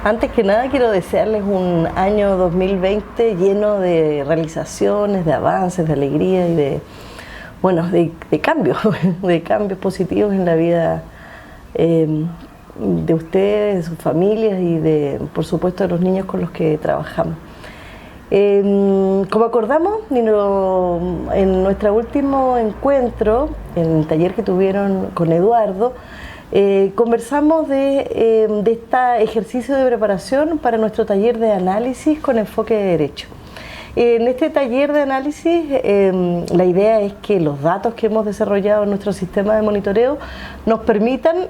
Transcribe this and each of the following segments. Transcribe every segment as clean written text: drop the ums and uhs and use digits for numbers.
Antes que nada quiero desearles un año 2020 lleno de realizaciones, de avances, de alegría y de cambios, de cambios positivos en la vida de ustedes, de sus familias y por supuesto, de los niños con los que trabajamos. Como acordamos en nuestro último encuentro, en el taller que tuvieron con Eduardo, conversamos de este ejercicio de preparación para nuestro taller de análisis con enfoque de derecho. En este taller de análisis la idea es que los datos que hemos desarrollado en nuestro sistema de monitoreo nos permitan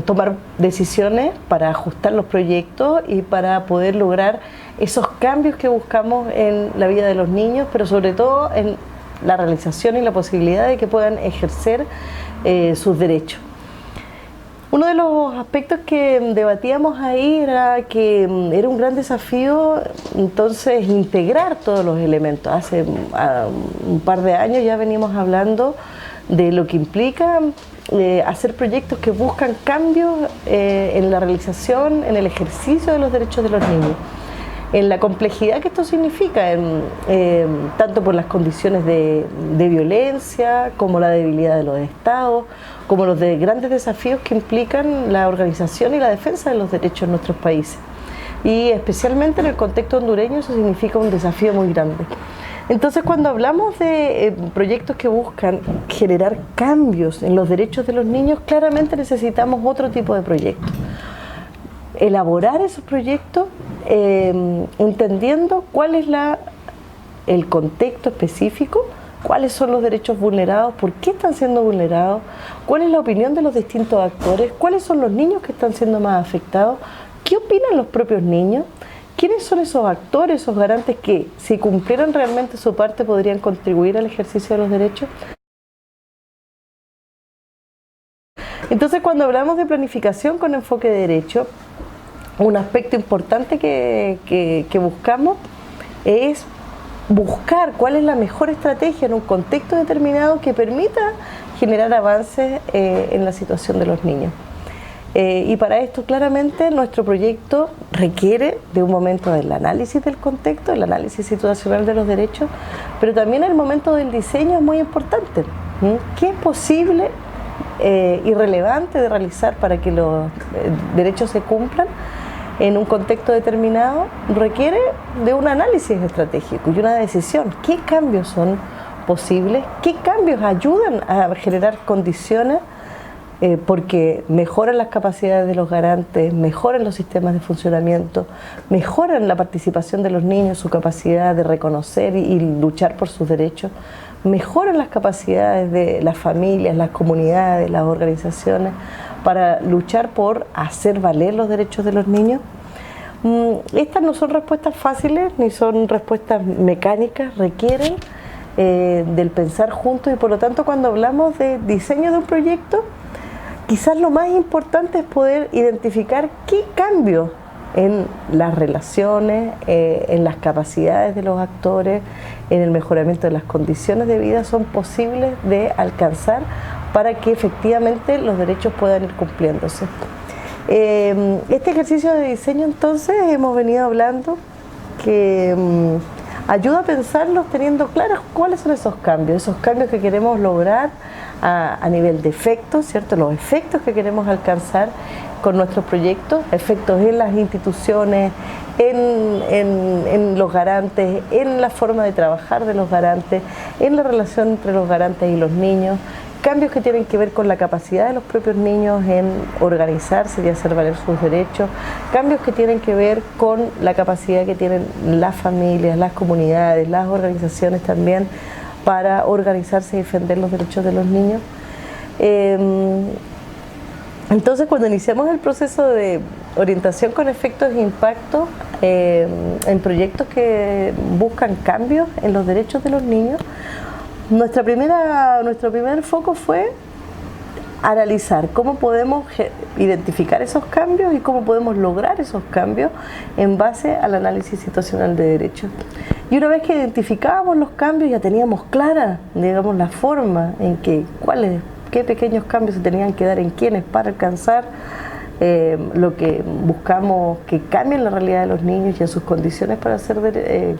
tomar decisiones para ajustar los proyectos y para poder lograr esos cambios que buscamos en la vida de los niños, pero sobre todo en la realización y la posibilidad de que puedan ejercer sus derechos. Uno de los aspectos que debatíamos ahí era que era un gran desafío entonces integrar todos los elementos. Hace un par de años ya venimos hablando de lo que implica hacer proyectos que buscan cambios en la realización, en el ejercicio de los derechos de los niños, en la complejidad que esto significa, tanto por las condiciones de violencia, como la debilidad de los estados, como los grandes desafíos que implican la organización y la defensa de los derechos en nuestros países. Y especialmente en el contexto hondureño eso significa un desafío muy grande. Entonces, cuando hablamos de proyectos que buscan generar cambios en los derechos de los niños, claramente necesitamos otro tipo de proyectos. Elaborar esos proyectos entendiendo cuál es el contexto específico, cuáles son los derechos vulnerados, por qué están siendo vulnerados, cuál es la opinión de los distintos actores, cuáles son los niños que están siendo más afectados, qué opinan los propios niños, quiénes son esos actores, esos garantes que, si cumplieran realmente su parte, podrían contribuir al ejercicio de los derechos. Entonces, cuando hablamos de planificación con enfoque de derecho, un aspecto importante que buscamos es buscar cuál es la mejor estrategia en un contexto determinado que permita generar avances en la situación de los niños. Y para esto, claramente, nuestro proyecto requiere de un momento del análisis del contexto, el análisis situacional de los derechos, pero también el momento del diseño es muy importante. ¿Qué es posible y relevante de realizar para que los derechos se cumplan en un contexto determinado? Requiere de un análisis estratégico y una decisión. ¿Qué cambios son posibles? ¿Qué cambios ayudan a generar condiciones porque mejoran las capacidades de los garantes, mejoran los sistemas de funcionamiento, mejoran la participación de los niños, su capacidad de reconocer y luchar por sus derechos, mejoran las capacidades de las familias, las comunidades, las organizaciones para luchar por hacer valer los derechos de los niños? Estas no son respuestas fáciles ni son respuestas mecánicas, requieren del pensar juntos, y por lo tanto, cuando hablamos de diseño de un proyecto, quizás lo más importante es poder identificar qué cambios en las relaciones, en las capacidades de los actores, en el mejoramiento de las condiciones de vida son posibles de alcanzar para que efectivamente los derechos puedan ir cumpliéndose. Este ejercicio de diseño, entonces, hemos venido hablando que ayuda a pensarlos teniendo claros cuáles son esos cambios que queremos lograr a nivel de efectos, ¿cierto? Los efectos que queremos alcanzar con nuestros proyectos, efectos en las instituciones, en los garantes, en la forma de trabajar de los garantes, en la relación entre los garantes y los niños, cambios que tienen que ver con la capacidad de los propios niños en organizarse y hacer valer sus derechos, cambios que tienen que ver con la capacidad que tienen las familias, las comunidades, las organizaciones también para organizarse y defender los derechos de los niños. Entonces, cuando iniciamos el proceso de orientación con efectos e impactos en proyectos que buscan cambios en los derechos de los niños, nuestro primer foco fue analizar cómo podemos identificar esos cambios y cómo podemos lograr esos cambios en base al análisis situacional de derechos. Y una vez que identificábamos los cambios, ya teníamos clara, digamos, la forma en que, qué pequeños cambios se tenían que dar en quiénes para alcanzar lo que buscamos que cambien la realidad de los niños y en sus condiciones para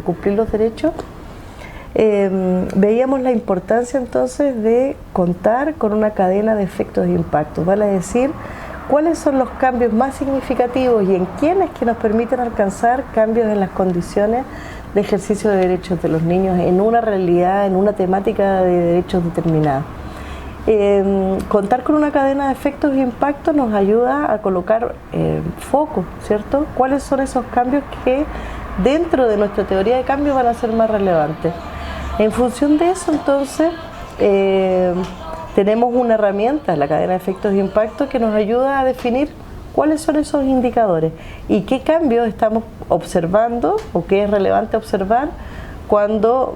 cumplir los derechos, veíamos la importancia entonces de contar con una cadena de efectos e impactos, vale decir, cuáles son los cambios más significativos y en quiénes que nos permiten alcanzar cambios en las condiciones de ejercicio de derechos de los niños en una realidad, en una temática de derechos determinada. Contar con una cadena de efectos e impactos nos ayuda a colocar foco, ¿cierto? ¿Cuáles son esos cambios que dentro de nuestra teoría de cambio van a ser más relevantes? En función de eso, entonces, tenemos una herramienta, la cadena de efectos e impactos, que nos ayuda a definir cuáles son esos indicadores y qué cambios estamos observando o qué es relevante observar cuando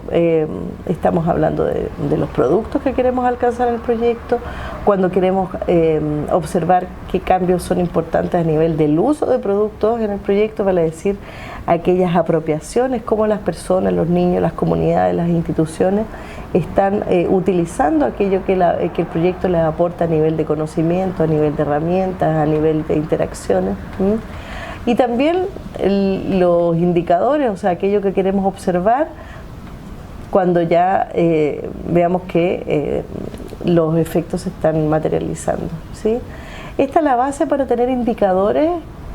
estamos hablando de los productos que queremos alcanzar en el proyecto, cuando queremos observar qué cambios son importantes a nivel del uso de productos en el proyecto, vale decir, aquellas apropiaciones, cómo las personas, los niños, las comunidades, las instituciones están utilizando aquello que el proyecto les aporta a nivel de conocimiento, a nivel de herramientas, a nivel de interacciones. Y también los indicadores, o sea, aquello que queremos observar cuando ya veamos que los efectos se están materializando, ¿sí? Esta es la base para tener indicadores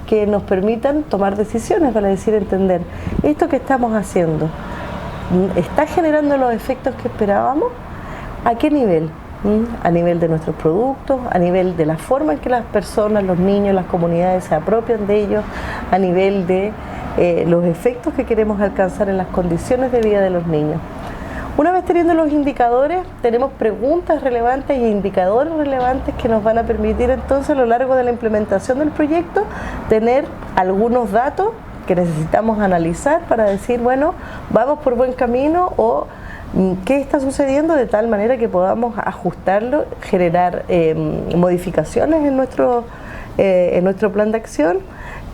que nos permitan tomar decisiones, para decir, entender, esto que estamos haciendo, ¿está generando los efectos que esperábamos? ¿A qué nivel? A nivel de nuestros productos, a nivel de la forma en que las personas, los niños, las comunidades se apropian de ellos, a nivel de los efectos que queremos alcanzar en las condiciones de vida de los niños. Una vez teniendo los indicadores, tenemos preguntas relevantes e indicadores relevantes que nos van a permitir entonces a lo largo de la implementación del proyecto tener algunos datos que necesitamos analizar para decir, bueno, vamos por buen camino o qué está sucediendo, de tal manera que podamos ajustarlo, generar modificaciones en nuestro plan de acción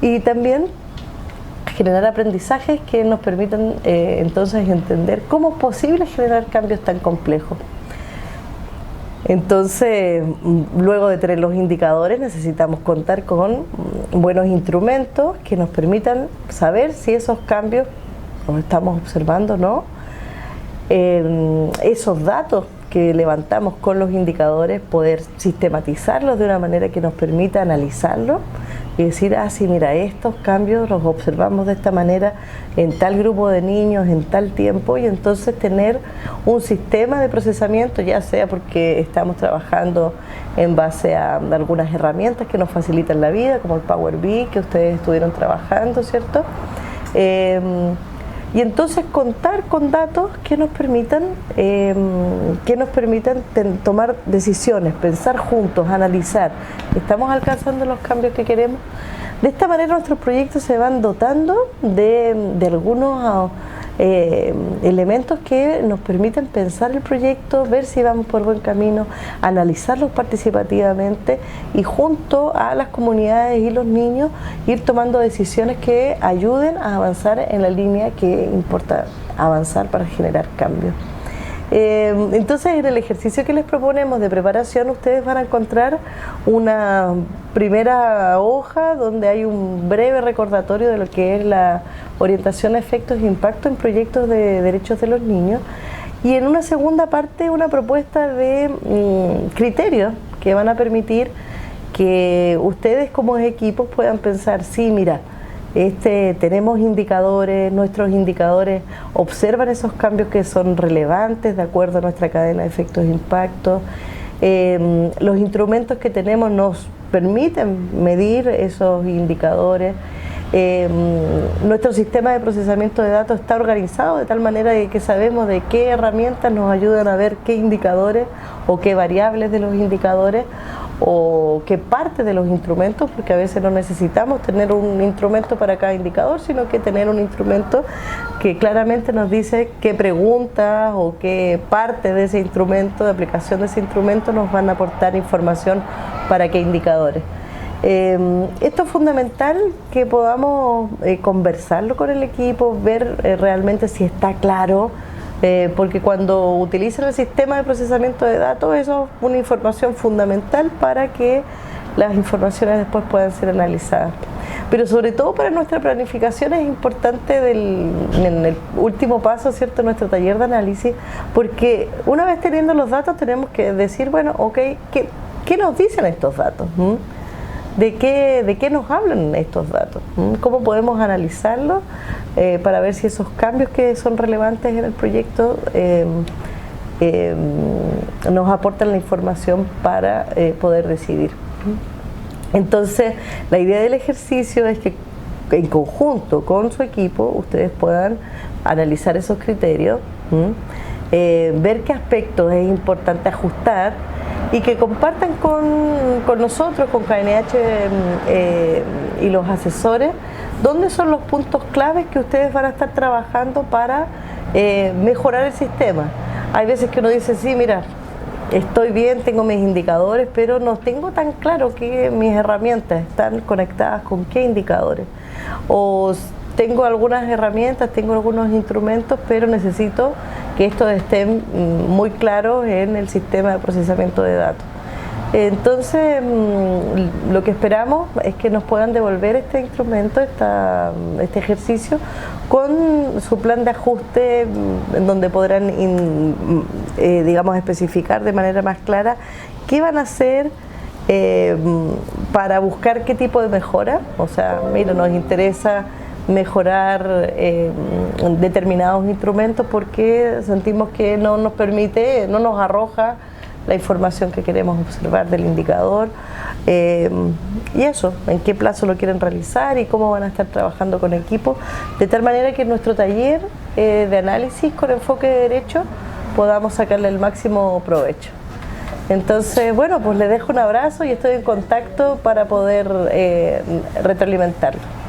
y también generar aprendizajes que nos permitan entonces entender cómo es posible generar cambios tan complejos. Entonces, luego de tener los indicadores, necesitamos contar con buenos instrumentos que nos permitan saber si esos cambios los estamos observando o no. Esos datos que levantamos con los indicadores, poder sistematizarlos de una manera que nos permita analizarlos y decir, sí, mira, estos cambios los observamos de esta manera en tal grupo de niños, en tal tiempo, y entonces tener un sistema de procesamiento, ya sea porque estamos trabajando en base a algunas herramientas que nos facilitan la vida, como el Power BI que ustedes estuvieron trabajando, ¿cierto? Y entonces contar con datos que nos permitan tomar decisiones, pensar juntos, analizar. ¿Estamos alcanzando los cambios que queremos? De esta manera nuestros proyectos se van dotando de algunos elementos que nos permiten pensar el proyecto, ver si vamos por buen camino, analizarlos participativamente y junto a las comunidades y los niños ir tomando decisiones que ayuden a avanzar en la línea que importa avanzar para generar cambios. Entonces, en el ejercicio que les proponemos de preparación, ustedes van a encontrar una primera hoja donde hay un breve recordatorio de lo que es la orientación a efectos e impacto en proyectos de derechos de los niños, y en una segunda parte una propuesta de criterios que van a permitir que ustedes como equipos puedan pensar, sí, mira, tenemos indicadores, nuestros indicadores observan esos cambios que son relevantes de acuerdo a nuestra cadena de efectos e impactos. Los instrumentos que tenemos nos permiten medir esos indicadores. Nuestro sistema de procesamiento de datos está organizado de tal manera de que sabemos de qué herramientas nos ayudan a ver qué indicadores o qué variables de los indicadores o qué parte de los instrumentos, porque a veces no necesitamos tener un instrumento para cada indicador, sino que tener un instrumento que claramente nos dice qué preguntas o qué parte de ese instrumento, de aplicación de ese instrumento, nos van a aportar información para qué indicadores. Esto es fundamental que podamos conversarlo con el equipo, ver realmente si está claro, porque cuando utilizan el sistema de procesamiento de datos, eso es una información fundamental para que las informaciones después puedan ser analizadas. Pero sobre todo para nuestra planificación es importante en el último paso, ¿cierto?, nuestro taller de análisis, porque una vez teniendo los datos tenemos que decir, bueno, ok, ¿qué nos dicen estos datos? ¿De qué nos hablan estos datos? ¿Cómo podemos analizarlos para ver si esos cambios que son relevantes en el proyecto nos aportan la información para poder decidir? Entonces, la idea del ejercicio es que en conjunto con su equipo ustedes puedan analizar esos criterios, ver qué aspectos es importante ajustar y que compartan con nosotros, con KNH y los asesores, dónde son los puntos claves que ustedes van a estar trabajando para mejorar el sistema. Hay veces que uno dice, sí, mira, estoy bien, tengo mis indicadores, pero no tengo tan claro que mis herramientas están conectadas con qué indicadores. O tengo algunas herramientas, tengo algunos instrumentos, pero necesito que estos estén muy claros en el sistema de procesamiento de datos. Entonces, lo que esperamos es que nos puedan devolver este instrumento, este ejercicio, con su plan de ajuste, en donde podrán, digamos, especificar de manera más clara qué van a hacer para buscar qué tipo de mejora. O sea, mira, nos interesa mejorar determinados instrumentos porque sentimos que no nos permite, no nos arroja la información que queremos observar del indicador, y eso, en qué plazo lo quieren realizar y cómo van a estar trabajando con equipo, de tal manera que en nuestro taller de análisis con enfoque de derecho podamos sacarle el máximo provecho. Entonces, bueno, pues les dejo un abrazo y estoy en contacto para poder retroalimentarlo.